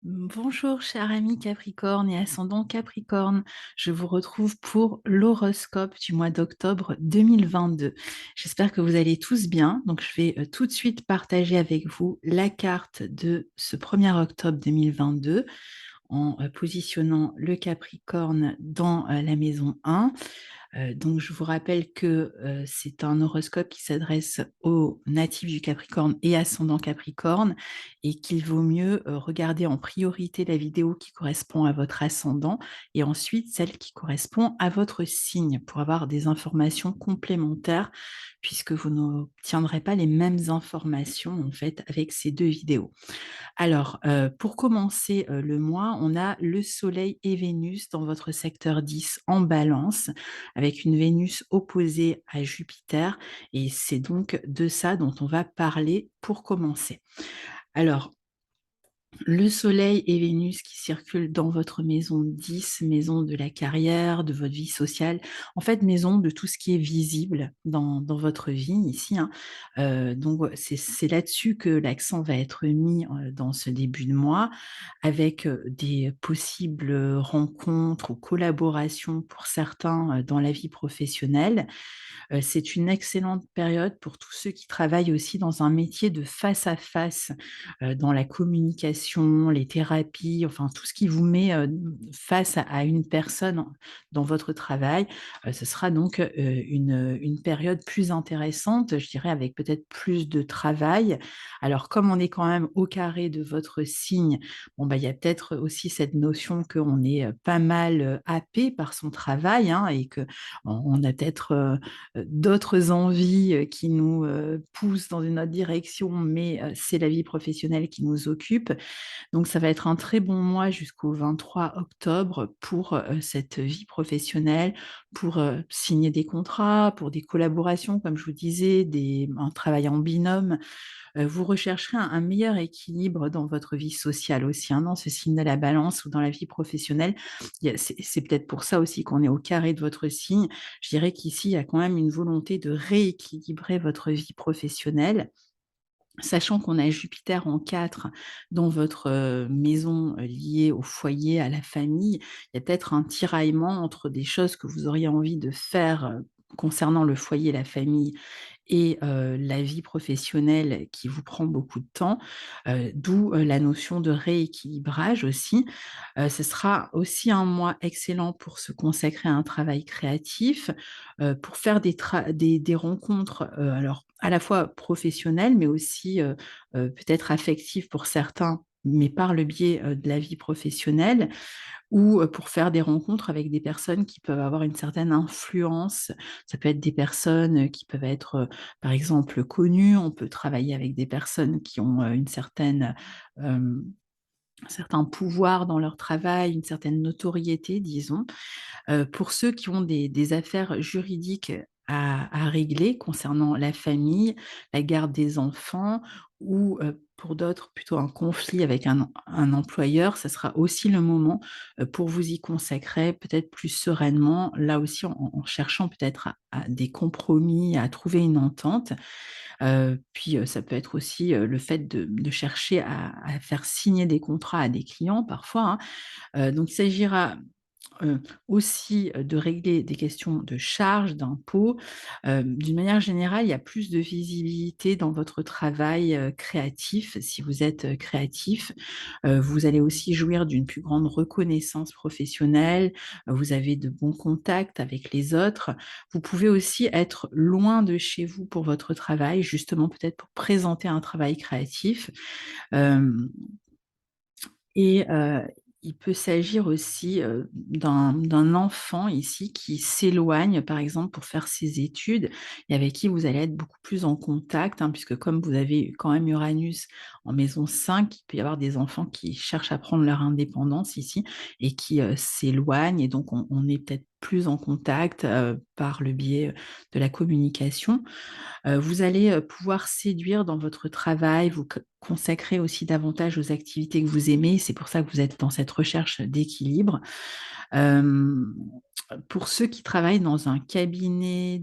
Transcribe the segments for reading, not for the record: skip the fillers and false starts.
Bonjour, cher ami Capricorne et ascendant Capricorne. Je vous retrouve pour l'horoscope du mois d'octobre 2022. J'espère que vous allez tous bien. Donc, je vais tout de suite partager avec vous la carte de ce 1er octobre 2022 en positionnant le Capricorne dans la maison 1. Donc, je vous rappelle que c'est un horoscope qui s'adresse aux natifs du Capricorne et ascendant Capricorne et qu'il vaut mieux regarder en priorité la vidéo qui correspond à votre ascendant et ensuite celle qui correspond à votre signe pour avoir des informations complémentaires puisque vous n'obtiendrez pas les mêmes informations en fait avec ces deux vidéos. Alors, pour commencer le mois, on a le Soleil et Vénus dans votre secteur 10 en Balance, avec une Vénus opposée à Jupiter, et c'est donc de ça dont on va parler pour commencer. Alors, le Soleil et Vénus qui circulent dans votre maison 10, maison de la carrière, de votre vie sociale, en fait maison de tout ce qui est visible dans votre vie ici, hein. Donc c'est là-dessus que l'accent va être mis dans ce début de mois, avec des possibles rencontres ou collaborations pour certains dans la vie professionnelle. C'est une excellente période pour tous ceux qui travaillent aussi dans un métier de face à face, dans la communication, les thérapies, enfin tout ce qui vous met, face à une personne dans votre travail. Ce sera donc, une période plus intéressante, je dirais avec peut-être plus de travail. Alors comme on est quand même au carré de votre signe, bon, bah, il y a peut-être aussi cette notion qu'on est, pas mal, happé par son travail, hein, et qu'on a peut-être, d'autres envies qui nous poussent dans une autre direction, mais c'est la vie professionnelle qui nous occupe. Donc ça va être un très bon mois jusqu'au 23 octobre pour cette vie professionnelle, pour signer des contrats, pour des collaborations, comme je vous disais, un travail en binôme. Vous rechercherez un meilleur équilibre dans votre vie sociale aussi, hein, dans ce signe de la Balance ou dans la vie professionnelle. C'est peut-être pour ça aussi qu'on est au carré de votre signe. Je dirais qu'ici, il y a quand même une volonté de rééquilibrer votre vie professionnelle, sachant qu'on a Jupiter en 4 dans votre maison liée au foyer, à la famille. Il y a peut-être un tiraillement entre des choses que vous auriez envie de faire concernant le foyer, la famille, et la vie professionnelle qui vous prend beaucoup de temps, d'où la notion de rééquilibrage aussi. Ce sera aussi un mois excellent pour se consacrer à un travail créatif, pour faire des rencontres, alors à la fois professionnelles, mais aussi, peut-être affectives pour certains, mais par le biais, de la vie professionnelle ou pour faire des rencontres avec des personnes qui peuvent avoir une certaine influence. Ça peut être des personnes qui peuvent être, par exemple, connues. On peut travailler avec des personnes qui ont, une certaine, hem, un certain pouvoir dans leur travail, une certaine notoriété, disons. Pour ceux qui ont des affaires juridiques à régler concernant la famille, la garde des enfants ou, pour d'autres plutôt un conflit avec un employeur, ça sera aussi le moment, pour vous y consacrer peut-être plus sereinement, là aussi en cherchant peut-être à des compromis, à trouver une entente. Puis, ça peut être aussi, le fait de chercher à faire signer des contrats à des clients parfois, hein. Donc il s'agira aussi, de régler des questions de charges, d'impôts. D'une manière générale, il y a plus de visibilité dans votre travail, créatif, si vous êtes, créatif. Vous allez aussi jouir d'une plus grande reconnaissance professionnelle, vous avez de bons contacts avec les autres. Vous pouvez aussi être loin de chez vous pour votre travail, justement peut-être pour présenter un travail créatif. Hem et il peut s'agir aussi, d'un enfant ici qui s'éloigne, par exemple, pour faire ses études et avec qui vous allez être beaucoup plus en contact, hein, puisque comme vous avez quand même Uranus en maison 5, il peut y avoir des enfants qui cherchent à prendre leur indépendance ici et qui, s'éloignent et donc on est peut-être plus en contact par le biais de la communication. Vous allez pouvoir séduire dans votre travail, vous consacrer aussi davantage aux activités que vous aimez. C'est pour ça que vous êtes dans cette recherche d'équilibre. Euh, pour ceux qui travaillent dans un cabinet,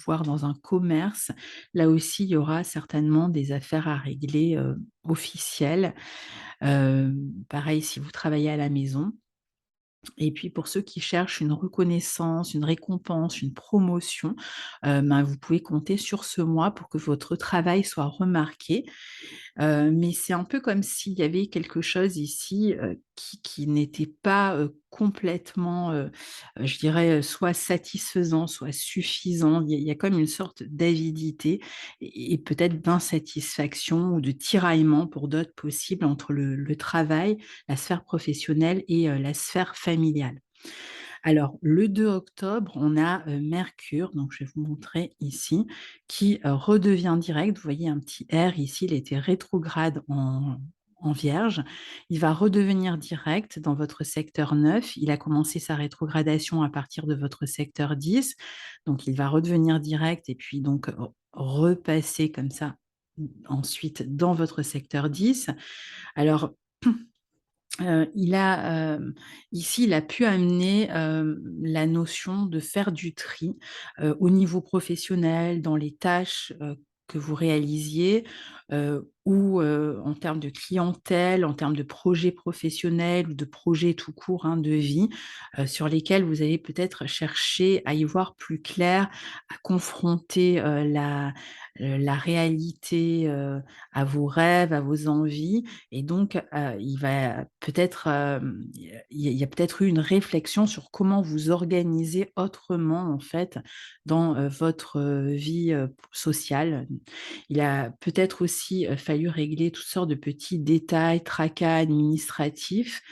voire dans un commerce, là aussi, il y aura certainement des affaires à régler officielles. Euh, Pareil, si vous travaillez à la maison. Et puis pour ceux qui cherchent une reconnaissance, une récompense, une promotion, ben, vous pouvez compter sur ce mois pour que votre travail soit remarqué. Mais c'est un peu comme s'il y avait quelque chose ici qui n'était pas complètement, je dirais, soit satisfaisant, soit suffisant. Il y a comme une sorte d'avidité et peut-être d'insatisfaction ou de tiraillement pour d'autres possibles entre le travail, la sphère professionnelle et la sphère familiale. Alors, le 2 octobre, on a Mercure, donc je vais vous montrer ici, qui redevient direct. Vous voyez un petit R ici, il était rétrograde en Vierge. Il va redevenir direct dans votre secteur 9. Il a commencé sa rétrogradation à partir de votre secteur 10. Donc, il va redevenir direct et puis donc repasser comme ça ensuite dans votre secteur 10. Alors, ici, il a pu amener la notion de faire du tri au niveau professionnel, dans les tâches que vous réalisiez, ou en termes de clientèle, en termes de projets professionnels ou de projets tout court hein, de vie, sur lesquels vous allez peut-être chercher à y voir plus clair, à confronter la réalité à vos rêves, à vos envies. Et donc, il va peut-être, il y a peut-être eu une réflexion sur comment vous organiser autrement, en fait, dans votre vie sociale. Il a peut-être aussi fallu régler toutes sortes de petits détails, tracas administratifs,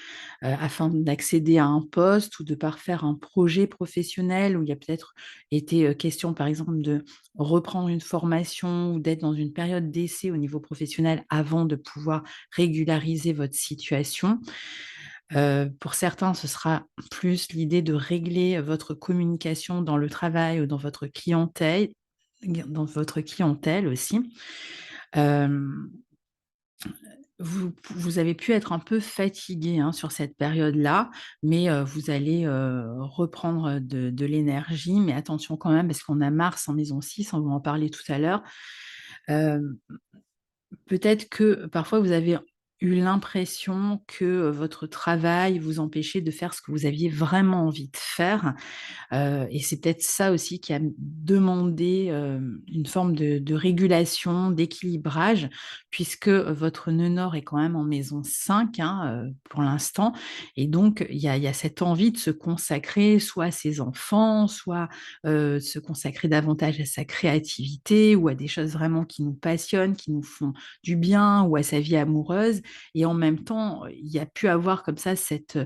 afin d'accéder à un poste ou de parfaire un projet professionnel où il y a peut-être été question, par exemple, de reprendre une formation ou d'être dans une période d'essai au niveau professionnel avant de pouvoir régulariser votre situation. Pour certains, ce sera plus l'idée de régler votre communication dans le travail ou dans votre clientèle aussi. Hem, vous avez pu être un peu fatigué, hein, sur cette période-là, mais vous allez, reprendre de l'énergie. Mais attention quand même parce qu'on a Mars en maison 6, on va en parler tout à l'heure. Hem Peut-être que parfois vous avez eu l'impression que, votre travail vous empêchait de faire ce que vous aviez vraiment envie de faire. Et c'est peut-être ça aussi qui a demandé, une forme de régulation, d'équilibrage, puisque votre nœud nord est quand même en maison 5, hein, pour l'instant. Et donc il y a cette envie de se consacrer soit à ses enfants, soit, de se consacrer davantage à sa créativité ou à des choses vraiment qui nous passionnent, qui nous font du bien ou à sa vie amoureuse. Et en même temps, il y a pu avoir comme ça cette,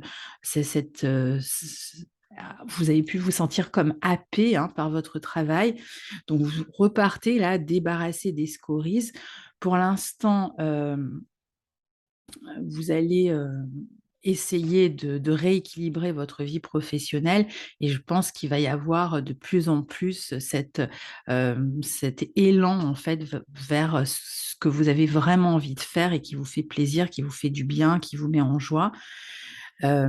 vous avez pu vous sentir comme happé hein, par votre travail. Donc, vous repartez là, débarrassé des scories. Pour l'instant, vous allez essayer de rééquilibrer votre vie professionnelle et je pense qu'il va y avoir de plus en plus cet élan en fait vers ce que vous avez vraiment envie de faire et qui vous fait plaisir, qui vous fait du bien, qui vous met en joie. Euh,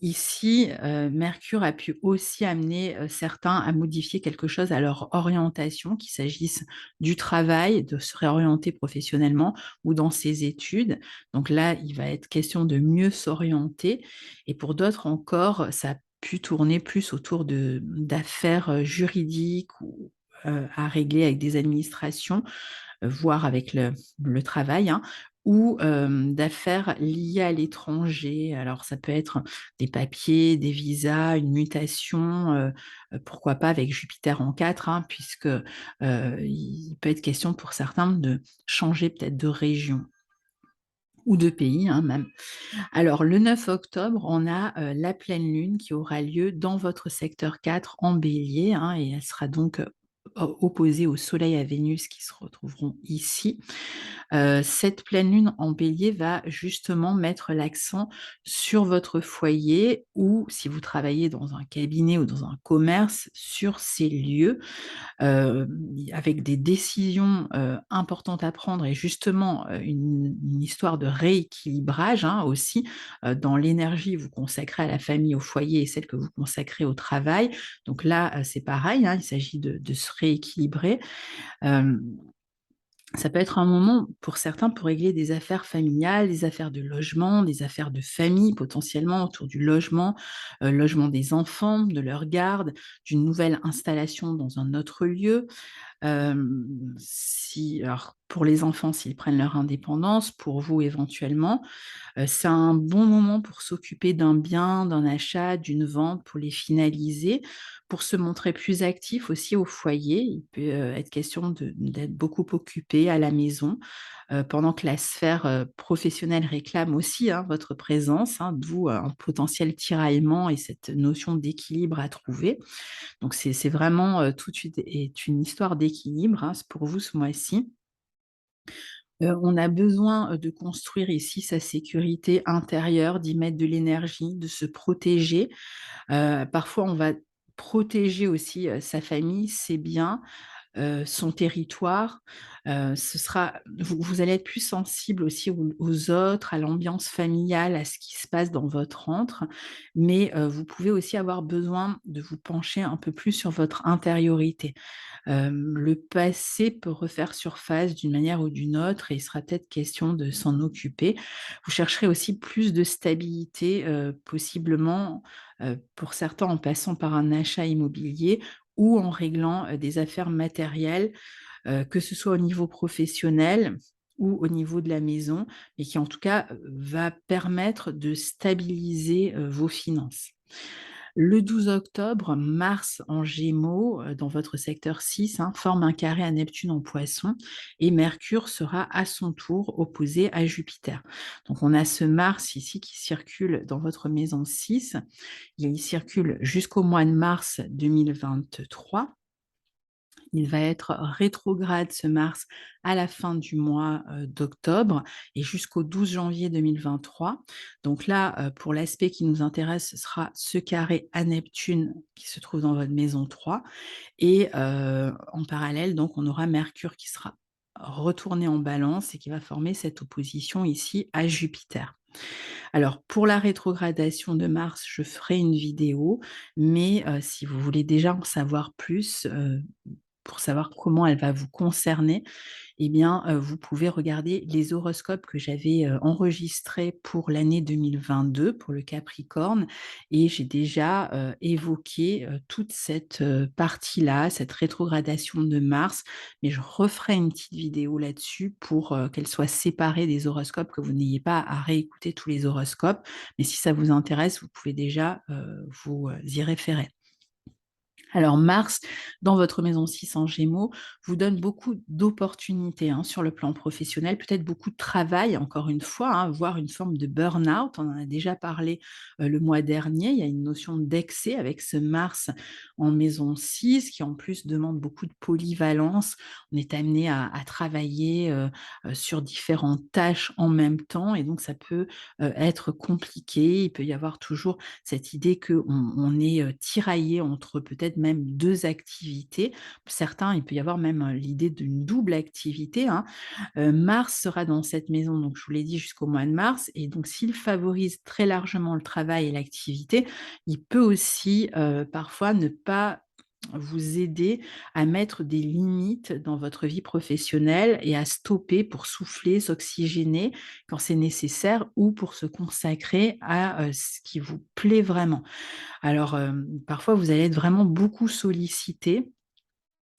Ici, Mercure a pu aussi amener certains à modifier quelque chose à leur orientation, qu'il s'agisse du travail, de se réorienter professionnellement ou dans ses études. Donc là, il va être question de mieux s'orienter. Et pour d'autres encore, ça a pu tourner plus autour d'affaires juridiques ou à régler avec des administrations voire avec le travail, hein, ou d'affaires liées à l'étranger. Alors, ça peut être des papiers, des visas, une mutation, pourquoi pas avec Jupiter en 4, hein, puisque il peut être question pour certains de changer peut-être de région ou de pays hein, même. Alors, le 9 octobre, on a la pleine lune qui aura lieu dans votre secteur 4 en bélier, hein, et elle sera donc opposés au Soleil à Vénus qui se retrouveront ici. Cette pleine lune en Bélier va justement mettre l'accent sur votre foyer ou si vous travaillez dans un cabinet ou dans un commerce, sur ces lieux, heu, avec des décisions, importantes à prendre et justement, une histoire de rééquilibrage, hein, aussi, dans l'énergie que vous consacrez à la famille, au foyer et celle que vous consacrez au travail. Donc là, c'est pareil, hein, il s'agit de se rééquilibrer. Hem, Ça peut être un moment pour certains pour régler des affaires familiales, des affaires de logement, des affaires de famille potentiellement autour du logement, logement des enfants, de leur garde, d'une nouvelle installation dans un autre lieu. Si alors pour les enfants, s'ils prennent leur indépendance, pour vous éventuellement, c'est un bon moment pour s'occuper d'un bien, d'un achat, d'une vente, pour les finaliser, pour se montrer plus actif aussi au foyer. Il peut, être question d'être beaucoup occupé à la maison, pendant que la sphère, professionnelle réclame aussi, hein, votre présence, hein, d'où, un potentiel tiraillement et cette notion d'équilibre à trouver. Donc c'est vraiment, tout de suite est une histoire d'équilibre, hein, pour vous ce mois-ci. On a besoin, de construire ici sa sécurité intérieure, d'y mettre de l'énergie, de se protéger. Parfois on va protéger aussi, sa famille, ses biens, son territoire. Ce sera vous allez être plus sensible aussi aux autres, à l'ambiance familiale, à ce qui se passe dans votre antre, mais vous pouvez aussi avoir besoin de vous pencher un peu plus sur votre intériorité. Le passé peut refaire surface d'une manière ou d'une autre et il sera peut-être question de s'en occuper. Vous chercherez aussi plus de stabilité, possiblement, pour certains en passant par un achat immobilier ou en réglant, des affaires matérielles, que ce soit au niveau professionnel ou au niveau de la maison, mais qui en tout cas, va permettre de stabiliser, vos finances. Le 12 octobre, Mars en Gémeaux, dans votre secteur 6, hein, forme un carré à Neptune en Poisson et Mercure sera à son tour opposé à Jupiter. Donc on a ce Mars ici qui circule dans votre maison 6. Il y circule jusqu'au mois de mars 2023. Il va être rétrograde ce Mars à la fin du mois, d'octobre et jusqu'au 12 janvier 2023. Donc là, pour l'aspect qui nous intéresse, ce sera ce carré à Neptune qui se trouve dans votre maison 3 et en parallèle, donc on aura Mercure qui sera retourné en Balance et qui va former cette opposition ici à Jupiter. Alors pour la rétrogradation de Mars, je ferai une vidéo, mais si vous voulez déjà en savoir plus, pour savoir comment elle va vous concerner, eh bien, vous pouvez regarder les horoscopes que j'avais, enregistrés pour l'année 2022 pour le Capricorne et j'ai déjà, évoqué, toute cette, partie-là, cette rétrogradation de Mars, mais je referai une petite vidéo là-dessus pour, qu'elle soit séparée des horoscopes, que vous n'ayez pas à réécouter tous les horoscopes. Mais si ça vous intéresse, vous pouvez déjà, vous, y référer. Alors Mars, dans votre maison 6 en Gémeaux, vous donne beaucoup d'opportunités, hein, sur le plan professionnel, peut-être beaucoup de travail, encore une fois, hein, voire une forme de burn-out. On en a déjà parlé, le mois dernier. Il y a une notion d'excès avec ce Mars en maison 6 qui en plus demande beaucoup de polyvalence. On est amené à travailler, sur différentes tâches en même temps et donc ça peut, être compliqué. Il peut y avoir toujours cette idée qu'on on est, tiraillé entre peut-être même 2 activités. Certains, il peut y avoir même, l'idée d'une double activité, hein. Mars sera dans cette maison, donc je vous l'ai dit jusqu'au mois de mars et donc s'il favorise très largement le travail et l'activité, il peut aussi, parfois ne pas vous aider à mettre des limites dans votre vie professionnelle et à stopper pour souffler, s'oxygéner quand c'est nécessaire ou pour se consacrer à, ce qui vous plaît vraiment. Alors, parfois vous allez être vraiment beaucoup sollicité.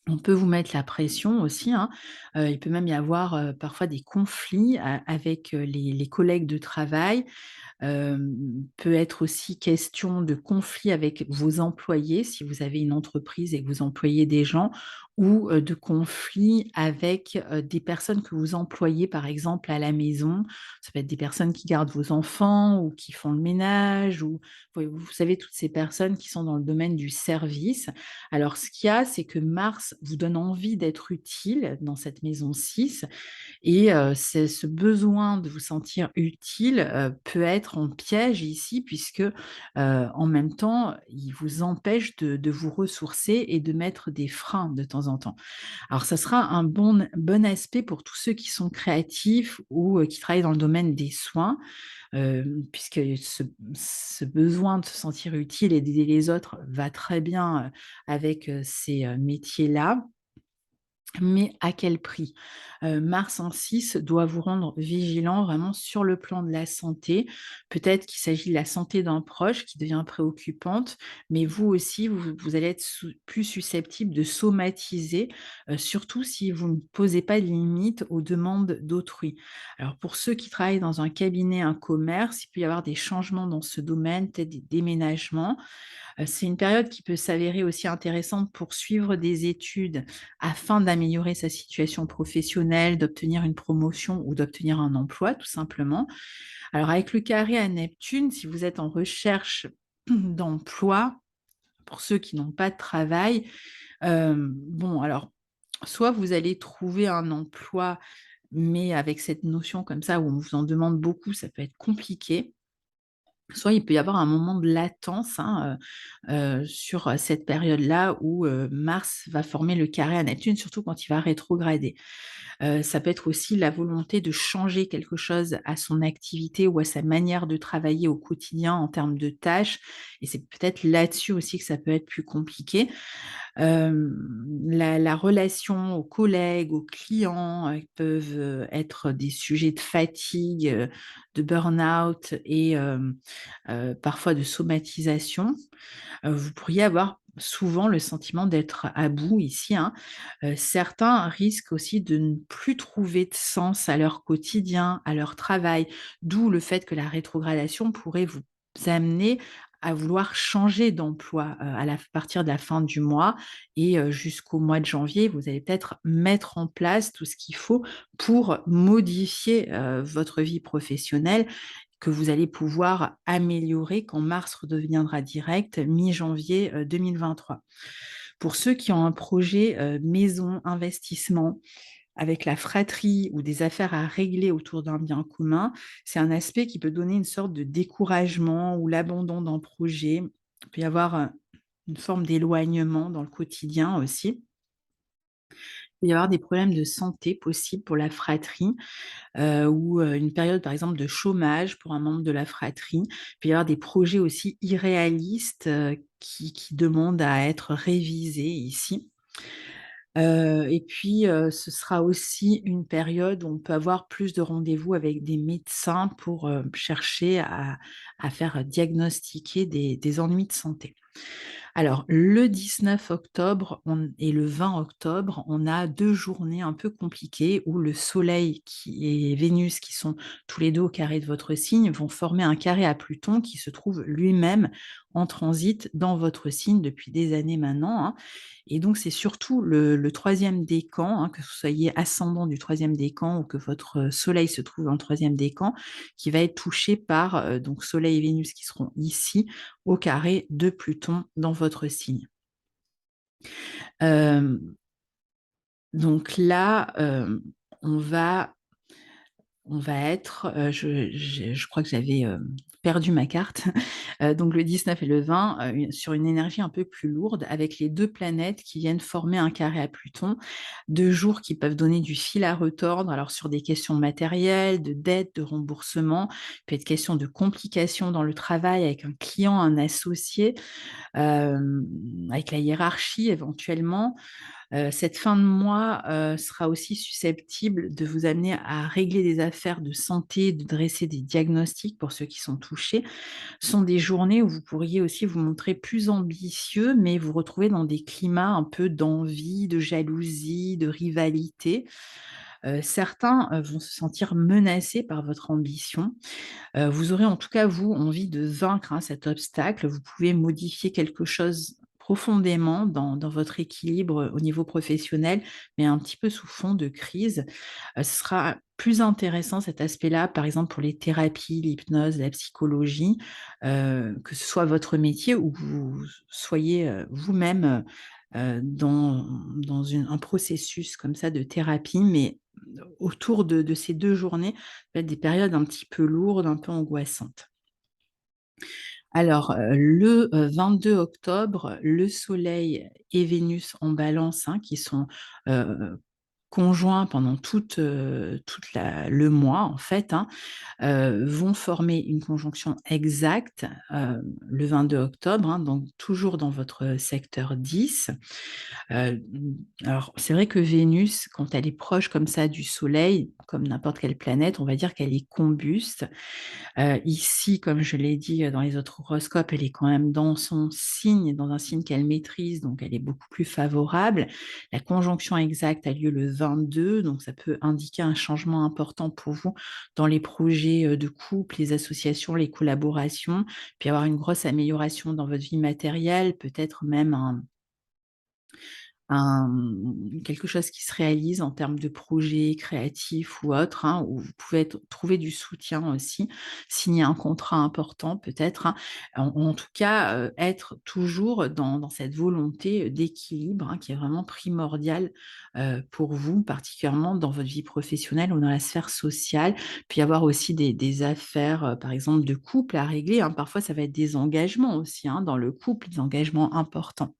On peut vous mettre la pression aussi, hein. Il peut même y avoir, parfois des conflits avec, les collègues de travail. Peut être aussi question de conflit avec vos employés, si vous avez une entreprise et que vous employez des gens ou de conflits avec des personnes que vous employez, par exemple, à la maison. Ça peut être des personnes qui gardent vos enfants ou qui font le ménage, ou vous savez, toutes ces personnes qui sont dans le domaine du service. Alors, ce qu'il y a, c'est que Mars vous donne envie d'être utile dans cette maison 6, et c'est ce besoin de vous sentir utile, peut être en piège ici, puisque, en même temps, il vous empêche de vous ressourcer et de mettre des freins de temps en temps. Alors ça sera un bon aspect pour tous ceux qui sont créatifs ou, qui travaillent dans le domaine des soins, puisque ce besoin de se sentir utile et d'aider les autres va très bien, avec, ces, métiers-là. Mais à quel prix? Mars en 6 doit vous rendre vigilant vraiment sur le plan de la santé. Peut-être qu'il s'agit de la santé d'un proche qui devient préoccupante, mais vous aussi, vous allez être plus susceptible de somatiser, surtout si vous ne posez pas de limites aux demandes d'autrui. Alors pour ceux qui travaillent dans un cabinet, un commerce, il peut y avoir des changements dans ce domaine, peut-être des déménagements. C'est une période qui peut s'avérer aussi intéressante pour suivre des études afin d'améliorer sa situation professionnelle, d'obtenir une promotion ou d'obtenir un emploi, tout simplement. Alors avec le carré à Neptune, si vous êtes en recherche d'emploi, pour ceux qui n'ont pas de travail, bon alors, soit vous allez trouver un emploi, mais avec cette notion comme ça où on vous en demande beaucoup, ça peut être compliqué. Soit il peut y avoir un moment de latence, hein, sur cette période-là où, Mars va former le carré à Neptune, surtout quand il va rétrograder. Ça peut être aussi la volonté de changer quelque chose à son activité ou à sa manière de travailler au quotidien en termes de tâches, et c'est peut-être là-dessus aussi que ça peut être plus compliqué. La relation aux collègues, aux clients, peuvent, être des sujets de fatigue, de burn-out et parfois de somatisation. Vous pourriez avoir souvent le sentiment d'être à bout ici, hein. Certains risquent aussi de ne plus trouver de sens à leur quotidien, à leur travail, d'où le fait que la rétrogradation pourrait vous amener à vouloir changer d'emploi, à la partir de la fin du mois, et jusqu'au mois de janvier, vous allez peut-être mettre en place tout ce qu'il faut pour modifier, votre vie professionnelle, que vous allez pouvoir améliorer quand Mars redeviendra direct mi-janvier, 2023. Pour ceux qui ont un projet, maison, investissement, avec la fratrie ou des affaires à régler autour d'un bien commun, c'est un aspect qui peut donner une sorte de découragement ou l'abandon d'un projet. Il peut y avoir, une forme d'éloignement dans le quotidien aussi. Il peut y avoir des problèmes de santé possibles pour la fratrie, ou une période, par exemple, de chômage pour un membre de la fratrie. Il peut y avoir des projets aussi irréalistes, qui demandent à être révisés ici. Et puis, ce sera aussi une période où on peut avoir plus de rendez-vous avec des médecins pour, chercher à faire diagnostiquer des ennuis de santé. Alors, le 19 octobre et le 20 octobre, on a 2 journées un peu compliquées où le Soleil et Vénus, qui sont tous les 2 au carré de votre signe, vont former un carré à Pluton qui se trouve lui-même en transit dans votre signe depuis des années maintenant, hein. Et donc c'est surtout le 3e décan, hein, que vous soyez ascendant du 3e décan ou que votre Soleil se trouve dans le 3e décan, qui va être touché par, donc Soleil et Vénus qui seront ici au carré de Pluton dans votre signe. Hem, donc là, on va on va être, je crois que j'avais, perdu ma carte. Donc le 19 et le 20, sur une énergie un peu plus lourde avec les 2 planètes qui viennent former un carré à Pluton. 2 jours qui peuvent donner du fil à retordre, alors sur des questions matérielles, de dettes, de remboursement. Il peut être question de complications dans le travail avec un client, un associé, avec la hiérarchie éventuellement. Cette fin de mois, sera aussi susceptible de vous amener à régler des affaires de santé, de dresser des diagnostics pour ceux qui sont touchés. Ce sont des journées où vous pourriez aussi vous montrer plus ambitieux, mais vous retrouver dans des climats un peu d'envie, de jalousie, de rivalité. Certains, vont se sentir menacés par votre ambition. Vous aurez en tout cas, vous, envie de vaincre, hein, cet obstacle. Vous pouvez modifier quelque chose profondément dans votre équilibre au niveau professionnel, mais un petit peu sous fond de crise. Ce sera plus intéressant cet aspect-là, par exemple pour les thérapies, l'hypnose, la psychologie, que ce soit votre métier ou que vous soyez, vous-même, dans un processus comme ça de thérapie, mais autour de ces 2 journées, ça va être des périodes un petit peu lourdes, un peu angoissantes. Alors, le, 22 octobre, le Soleil et Vénus en Balance, hein, qui sont, heu, conjoints pendant toute la le mois en fait, hein, vont former une conjonction exacte, le 22 octobre, hein, donc toujours dans votre secteur 10. Alors c'est vrai que Vénus, quand elle est proche comme ça du Soleil, comme n'importe quelle planète, on va dire qu'elle est combuste. Ici, comme je l'ai dit, dans les autres horoscopes, elle est quand même dans son signe, dans un signe qu'elle maîtrise, donc elle est beaucoup plus favorable. La conjonction exacte a lieu le 22, donc ça peut indiquer un changement important pour vous dans les projets, de couple, les associations, les collaborations, puis avoir une grosse amélioration dans votre vie matérielle, peut-être même quelque chose qui se réalise en termes de projets créatifs ou autres, hein, où vous pouvez trouver du soutien aussi, signer un contrat important peut-être, hein. En tout cas, être toujours dans cette volonté, d'équilibre, hein, qui est vraiment primordiale, pour vous, particulièrement dans votre vie professionnelle ou dans la sphère sociale. Puis avoir aussi des affaires, par exemple de couple à régler, hein. Parfois ça va être des engagements aussi, hein, dans le couple, des engagements importants.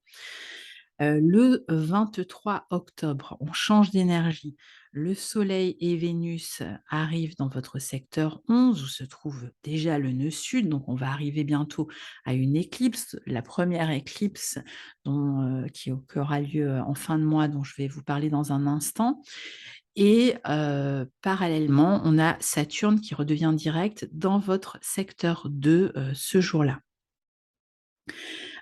Le 23 octobre, on change d'énergie. Le Soleil et Vénus arrivent dans votre secteur 11 où se trouve déjà le nœud sud, donc on va arriver bientôt à une éclipse, la première éclipse qui aura lieu en fin de mois, dont je vais vous parler dans un instant. Et parallèlement, on a Saturne qui redevient direct dans votre secteur 2 ce jour-là.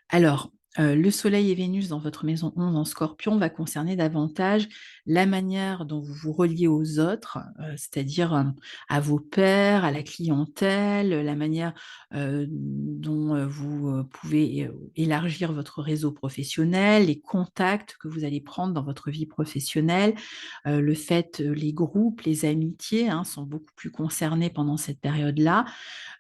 Alors, le Soleil et Vénus dans votre maison 11 en Scorpion va concerner davantage la manière dont vous vous reliez aux autres, c'est-à-dire, à vos pairs, à la clientèle, la manière, dont, vous, pouvez, élargir votre réseau professionnel, les contacts que vous allez prendre dans votre vie professionnelle, le fait, les groupes, les amitiés, hein, sont beaucoup plus concernés pendant cette période-là,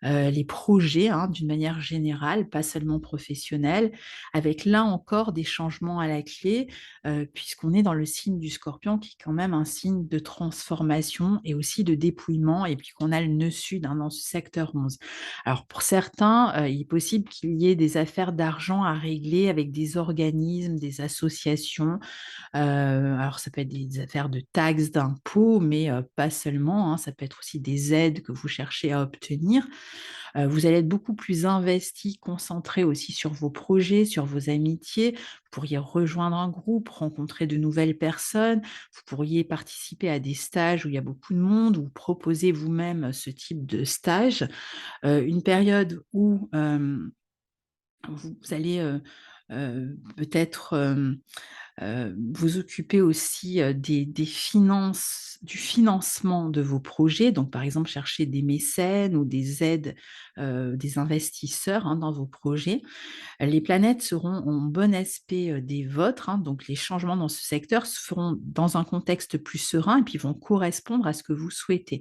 les projets, hein, d'une manière générale, pas seulement professionnels, avec là encore des changements à la clé, puisqu'on est dans le signe du Scorpion qui est quand même un signe de transformation et aussi de dépouillement et puis qu'on a le nœud sud, hein, dans ce secteur 11. Alors pour certains, il est possible qu'il y ait des affaires d'argent à régler avec des organismes, des associations, alors ça peut être des affaires de taxes, d'impôts, mais pas seulement, hein, ça peut être aussi des aides que vous cherchez à obtenir. Vous allez être beaucoup plus investi, concentré aussi sur vos projets, sur vos amitiés. Vous pourriez rejoindre un groupe, rencontrer de nouvelles personnes. Vous pourriez participer à des stages où il y a beaucoup de monde ou proposer vous-même ce type de stage. Une période où, vous allez, peut-être, vous occuper aussi, des finances du financement de vos projets, donc par exemple chercher des mécènes ou des aides, des investisseurs, hein, dans vos projets. Les planètes seront en bon aspect, des vôtres, hein, donc les changements dans ce secteur se feront dans un contexte plus serein et puis vont correspondre à ce que vous souhaitez.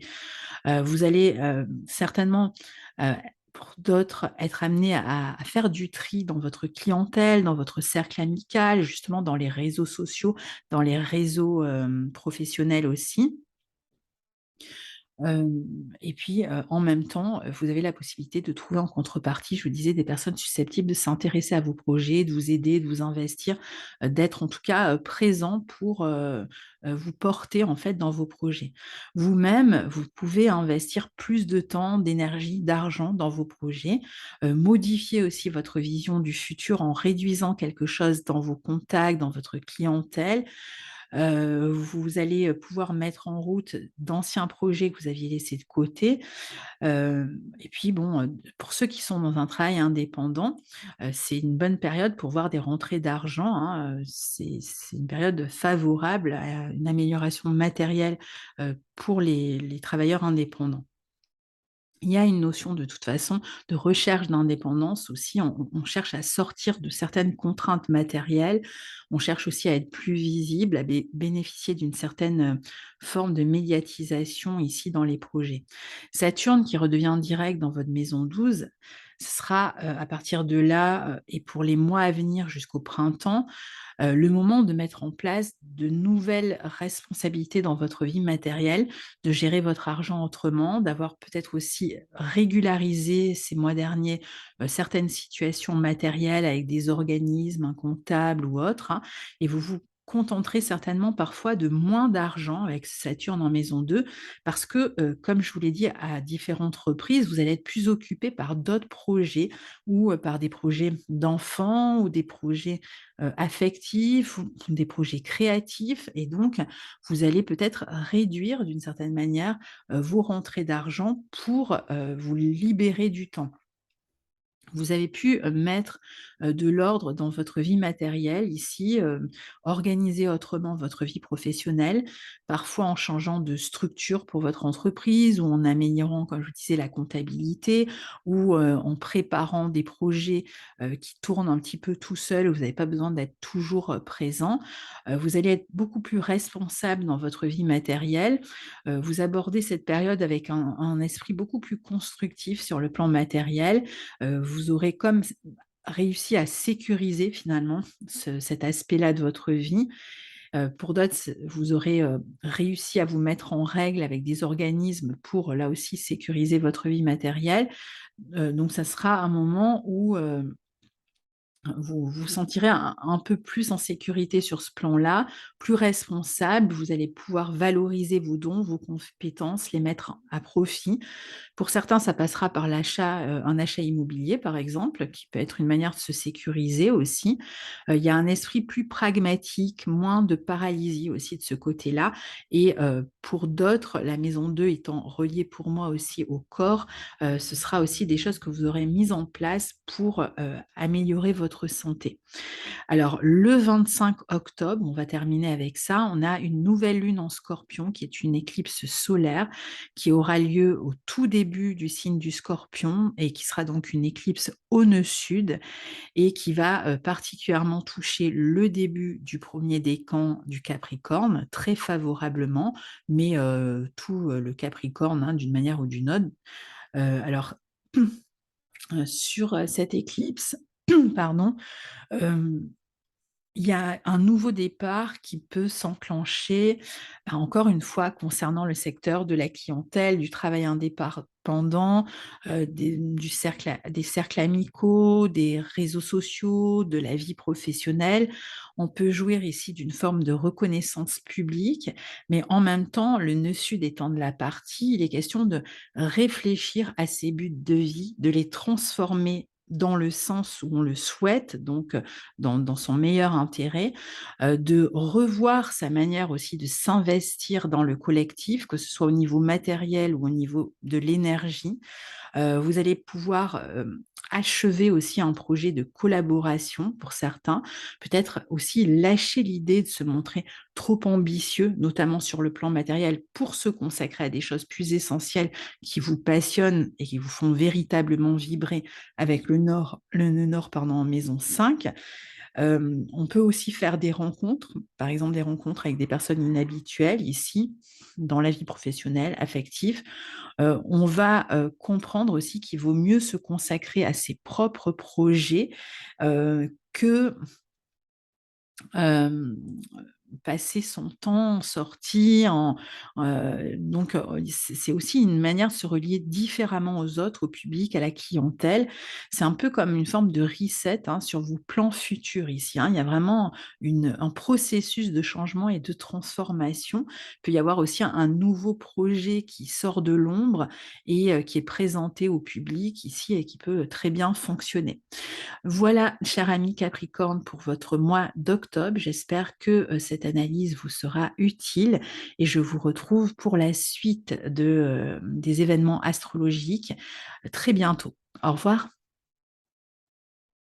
Vous allez, certainement, heu, pour d'autres, être amené à faire du tri dans votre clientèle, dans votre cercle amical, justement dans les réseaux sociaux, dans les réseaux, professionnels aussi. Et puis, en même temps, vous avez la possibilité de trouver en contrepartie, je vous disais, des personnes susceptibles de s'intéresser à vos projets, de vous aider, de vous investir, d'être en tout cas, présents pour, vous porter en fait dans vos projets. Vous-même, vous pouvez investir plus de temps, d'énergie, d'argent dans vos projets, modifier aussi votre vision du futur en réduisant quelque chose dans vos contacts, dans votre clientèle. Vous allez, pouvoir mettre en route d'anciens projets que vous aviez laissés de côté. Et puis bon, pour ceux qui sont dans un travail indépendant, c'est une bonne période pour voir des rentrées d'argent, hein, c'est une période favorable à une amélioration matérielle, pour les travailleurs indépendants. Il y a une notion de toute façon de recherche d'indépendance aussi. On cherche à sortir de certaines contraintes matérielles. On cherche aussi à être plus visible, à bénéficier d'une certaine forme de médiatisation ici dans les projets. Saturne qui redevient direct dans votre maison 12, ce sera à partir de là et pour les mois à venir jusqu'au printemps, le moment de mettre en place de nouvelles responsabilités dans votre vie matérielle, de gérer votre argent autrement, d'avoir peut-être aussi régularisé ces mois derniers, certaines situations matérielles avec des organismes, un comptable ou autre, hein, et vous vous contenterez certainement parfois de moins d'argent avec Saturne en maison 2 parce que, comme je vous l'ai dit à différentes reprises, vous allez être plus occupé par d'autres projets ou, par des projets d'enfants ou des projets affectifs ou des projets créatifs et donc vous allez peut-être réduire d'une certaine manière, vos rentrées d'argent pour, vous libérer du temps. Vous avez pu, mettre, de l'ordre dans votre vie matérielle ici, organiser autrement votre vie professionnelle, parfois en changeant de structure pour votre entreprise ou en améliorant, comme je vous disais, la comptabilité ou, en préparant des projets, qui tournent un petit peu tout seuls, où vous n'avez pas besoin d'être toujours, présent. Vous allez être beaucoup plus responsable dans votre vie matérielle. Vous abordez cette période avec un esprit beaucoup plus constructif sur le plan matériel. Vous aurez comme réussi à sécuriser finalement cet aspect-là de votre vie. Pour d'autres, vous aurez, réussi à vous mettre en règle avec des organismes pour, là aussi, sécuriser votre vie matérielle. Donc ça sera un moment où, vous vous sentirez un peu plus en sécurité sur ce plan-là, plus responsable. Vous allez pouvoir valoriser vos dons, vos compétences, les mettre à profit. Pour certains, ça passera par l'achat, un achat immobilier, par exemple, qui peut être une manière de se sécuriser aussi. Il y a un esprit plus pragmatique, moins de paralysie aussi de ce côté-là et pour d'autres, la maison 2 étant reliée pour moi aussi au corps, ce sera aussi des choses que vous aurez mises en place pour, améliorer votre santé. Alors, le 25 octobre, on va terminer avec ça, on a une nouvelle lune en Scorpion qui est une éclipse solaire qui aura lieu au tout début du signe du Scorpion et qui sera donc une éclipse au nœud sud et qui va, particulièrement toucher le début du premier décan du Capricorne, très favorablement, mais tout, le Capricorne, hein, d'une manière ou d'une autre. Alors, sur, cette éclipse, pardon, hem il y a un nouveau départ qui peut s'enclencher, encore une fois concernant le secteur de la clientèle, du travail indépendant, des cercles amicaux, des réseaux sociaux, de la vie professionnelle. On peut jouir ici d'une forme de reconnaissance publique, mais en même temps, le nœud sud étant de la partie, il est question de réfléchir à ses buts de vie, de les transformer dans le sens où on le souhaite, donc dans son meilleur intérêt, de revoir sa manière aussi de s'investir dans le collectif, que ce soit au niveau matériel ou au niveau de l'énergie. Vous allez pouvoir, achever aussi un projet de collaboration pour certains. Peut-être aussi lâcher l'idée de se montrer trop ambitieux, notamment sur le plan matériel, pour se consacrer à des choses plus essentielles qui vous passionnent et qui vous font véritablement vibrer avec le nœud nord, pardon, en maison 5. On peut aussi faire des rencontres, par exemple des rencontres avec des personnes inhabituelles ici, dans la vie professionnelle, affective. On va, comprendre aussi qu'il vaut mieux se consacrer à ses propres projets, que Hem, passer son temps en sortie, donc c'est aussi une manière de se relier différemment aux autres, au public, à la clientèle. C'est un peu comme une forme de reset, hein, sur vos plans futurs ici, hein. Il y a vraiment un processus de changement et de transformation. Il peut y avoir aussi un nouveau projet qui sort de l'ombre et qui est présenté au public ici et qui peut très bien fonctionner. Voilà, cher ami Capricorne, pour votre mois d'octobre. J'espère que cette analyse vous sera utile et je vous retrouve pour la suite des événements astrologiques très bientôt. Au revoir.